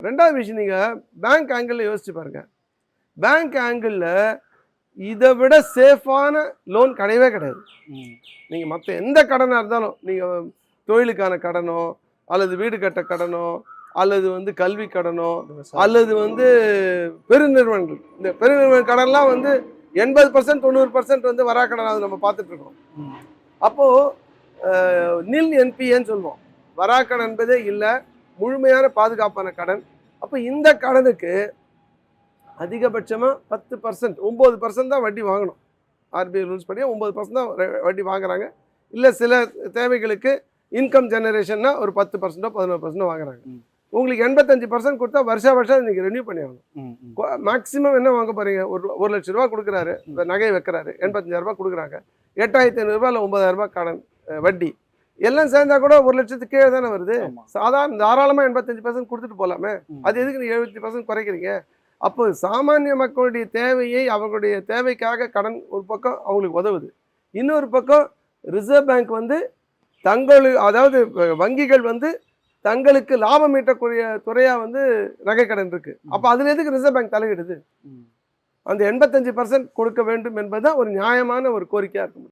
2வது விஷயம் நீங்க பேங்க் ஆங்கிள் யோசிச்சு பாருங்க. பேங்க் ஆங்கிள்ல இதை விட சேஃபான லோன் கிடையவே கிடையாது. நீங்க மற்ற எந்த கடனா இருந்தாலும், நீங்க தொழிலுக்கான கடனோ அல்லது வீடு கட்ட கடனோ அல்லது கல்வி கடனோ அல்லது பெருநிறுவனங்கள், இந்த பெருநிறுவன கடன்லாம் 80% 90% வராக்கடனாக நம்ம பார்த்துட்டு இருக்கோம். அப்போ நில் என்பிஏன்னு சொல்லுவோம். வராக்கடன் என்பதே இல்லை, முழுமையான பாதுகாப்பான கடன். அப்போ இந்த கடனுக்கு அதிகபட்சமாக 10%, 9% தான் வட்டி வாங்கணும். ஆர்பிஐ ரூல்ஸ் படி 9% தான் வட்டி வாங்குறாங்க. இல்லை சில தேவைகளுக்கு இன்கம் ஜெனரேஷன்னா ஒரு 10%, 11% வாங்குறாங்க. உங்களுக்கு 85% கொடுத்தா வருஷம் நீங்கள் ரெனியூ பண்ணி ஆகணும். மேக்ஸிமம் என்ன வாங்க போகிறீங்க? ஒரு லட்ச ரூபா கொடுக்குறாரு, இந்த நகை வைக்கிறாரு, 85,000 கொடுக்குறாங்க. 8,500 இல்லை 9,000 கடன் வட்டி எல்லாம் சேர்ந்தா கூட 1 லட்சத்துக்கு கீழே தானே வருது. சாதாரண தாராளமாக 85% கொடுத்துட்டு போகலாமே. அது எதுக்கு நீங்கள் 70% குறைக்கிறீங்க? அப்போ சாமானிய மக்களுடைய தேவையை, அவர்களுடைய தேவைக்காக கடன் ஒரு பக்கம் அவங்களுக்கு உதவுது. இன்னொரு பக்கம் ரிசர்வ் பேங்க் அதாவது வங்கிகள் தங்களுக்கு லாபம் ஈட்டக்கூடிய துறையா நகை கடன் இருக்கு. அப்போ அதுல எதுக்கு ரிசர்வ் பேங்க் தலையிடுது? அந்த 85% கொடுக்க வேண்டும் என்பதுதான் ஒரு நியாயமான ஒரு கோரிக்கையா இருக்கு.